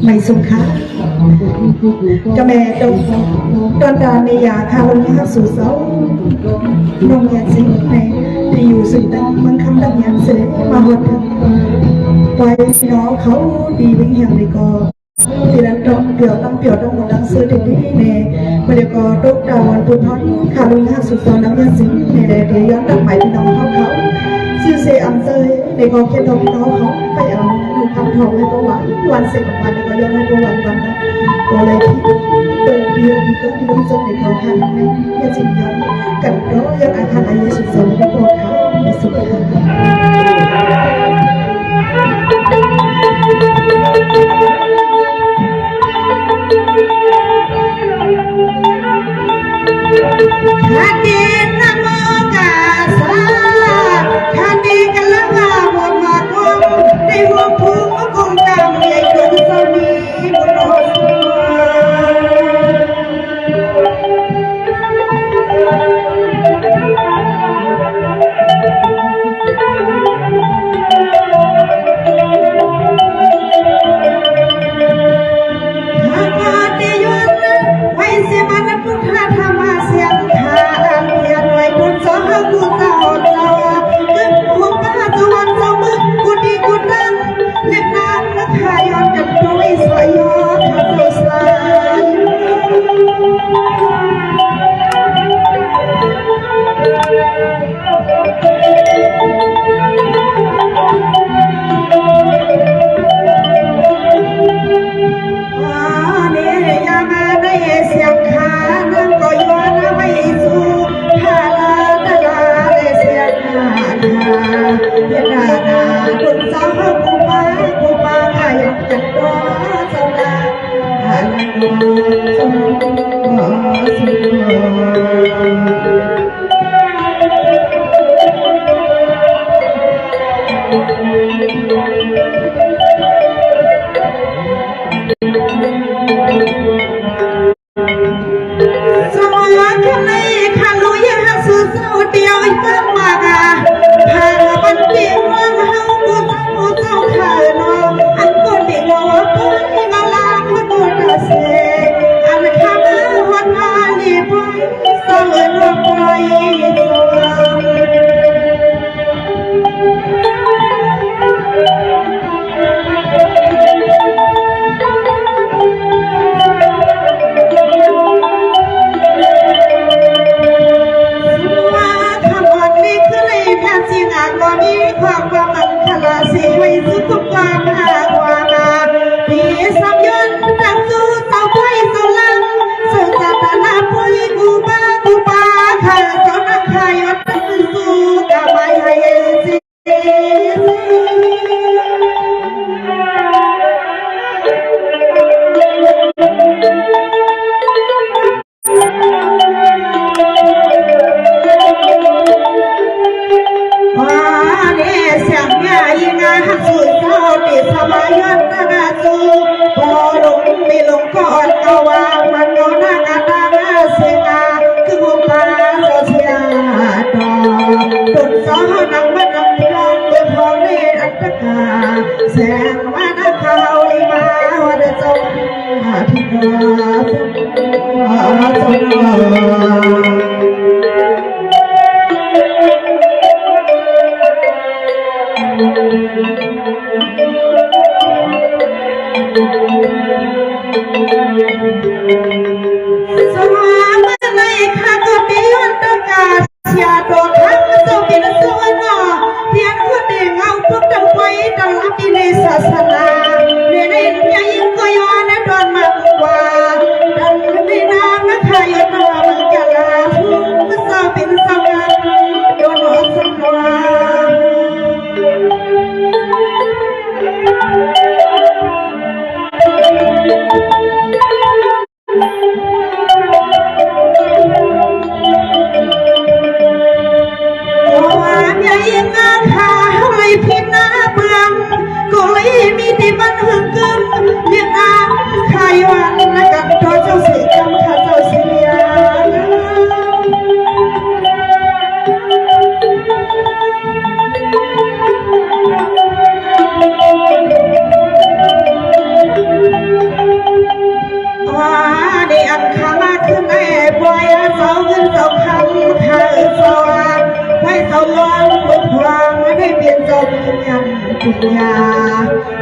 ไม่สุขะกระแม่ตอนการในยาคาลงยาสู่เสาโรงเรียนสิงห์ในที่อยู่สุดแต่เมืองคำดังยันเสด็จมาหดไปพี่น้องเขาดีวิ่งแห่งในกอที่นั้นต้องเกี่ยวต้องหมดดังซื้อดีในบริกรตกดาววันปุ่นทอนคาลงยาสู่เสาน้ำยันสิงห์ในเดียย้อนตักใหม่พี่น้องเขาซื้อเสียอันเตยในกอเขียนทองพี่น้องเขาไปเอาคำทองให้ประวัติวันเสร็จของวันก็ย้อนให้ประวัติวันนะก็เลยที่เปิดเดียวที่ก็ที่ต้องจำในเขาทันนั้นยังจริงย้อนกับเพราะยังอาคารอายสุดสมบูรณ์เขาในสุดท้ายคดีนโมกาสาคดีกันละว่าบนมาคงในหัวผู้คงจำใหญ่เกินสมีบุญโอ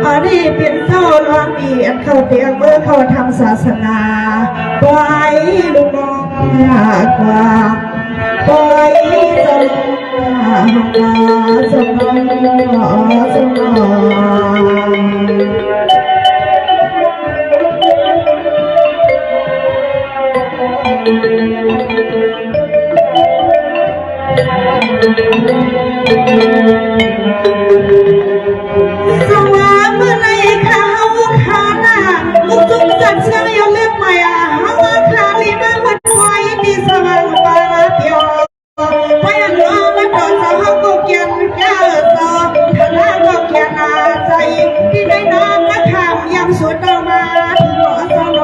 อันนี้เป็นเท่าล้วนดีอันเข้าเตียงเมื่อเข้าทำศาสนาปล่อยลูกน้องยากกว่าปล่อยสมสมสมเมื่อในข้าวขาหน้าลูกจุกจัดเชื่อยอมเลือกใหม่หาว่าคาลีมาวัดไว้ที่สว่างบาราเตียวพยันล้อมาต่อสาวก็เกียนแก่ต่อทะเลก็เกียนอาใจที่ได้น้องมาทำยังสุดเอามาถึงหอสน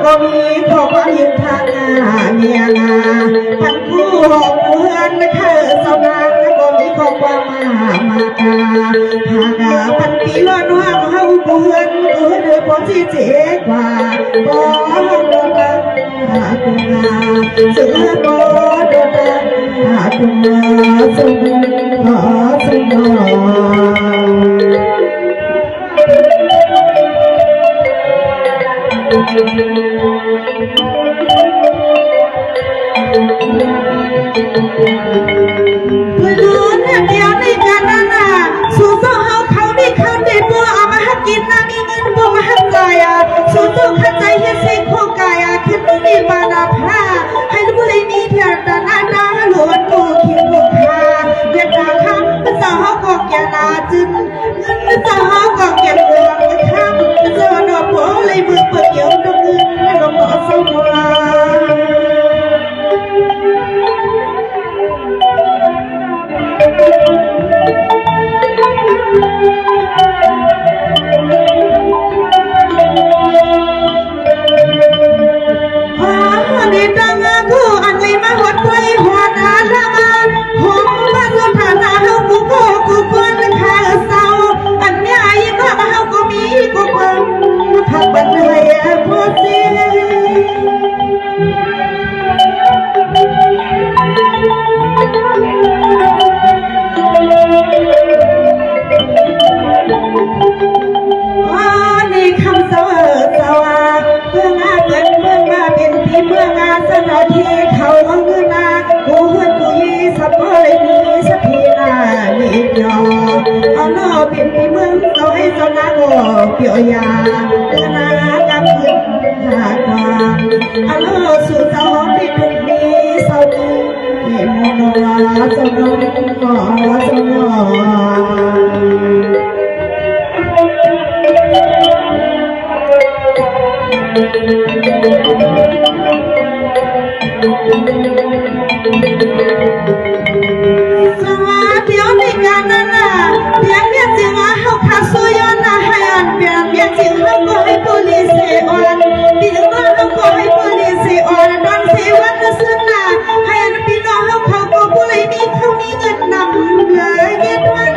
ก็มีขอความยืนทางเมียนาทั้งคู่หกเพื่อนนะคะสาวนาก็มีขอความมาตาหากพันปีล้อนว่างเฮาเพื่อนเดือพอที่เจ๊กว่าบ่โดนกุงาเสือบ่โดนกุงาสุงสุเพื่อนล้วนเดียวในกันนั่นน่ะสู้สู้เขาได้เขาได้บัวเอามาให้กินนะมีเงินบัวมาให้ใจสู้สู้ขัดใจเฮ็ดเสียงโคกายขึ้นมีบานาผ้าให้รู้เลยมีเพียงแต่หน้าตาหลวนกูคิดลูกค้าเรียกราคำเป็นสาวก็แก่นาจึงเป็นสาวก็แก่เมืองเป็นคำเป็นสาวดอกโผล่เลยมือเปิดเกี่ยวดอกเงินแล้วก็บอกสาวนา เกี่ยวยาเดินหน้ากับขึ้นหาความอันโลสู่เจ้าที่เป็นดีเศร้าดีโมโนสนองก่อสนสวัสดีในงานนั้นน่ะเพียงเพียงจึงว่าเขาขาดสุยอนนะให้อันเปลี่ยนเพียงจึงเขาก็ให้ผู้ลิเซออนที่ถึงว่าเขาก็ให้ผู้ลิเซออนดอนเสวันจะซึ้งน่ะให้อันพี่น้องเขาก็ผู้เลยมีเขามีเงินนำเลยเย็นวัน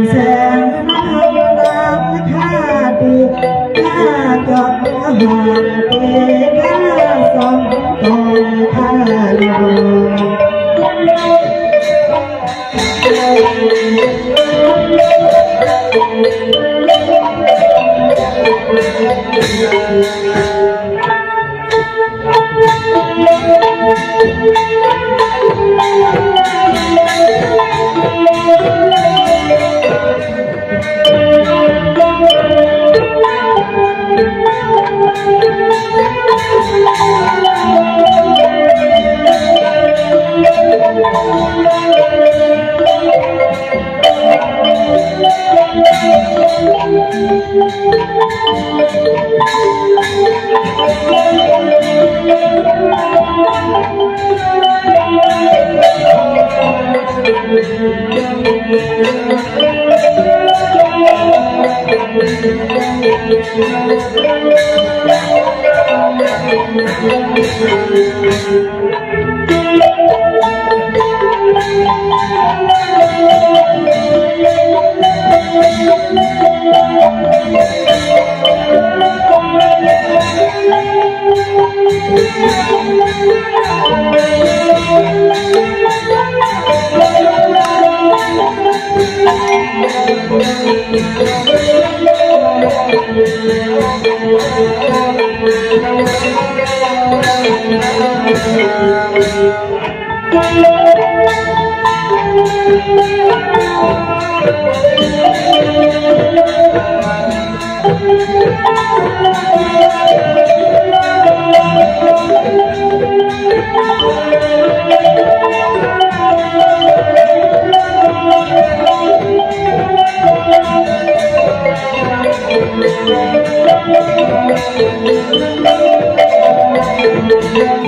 แสงน้ำรักข้าดีข้ากับข้าหาเตข้าสองตองข้าลThank you.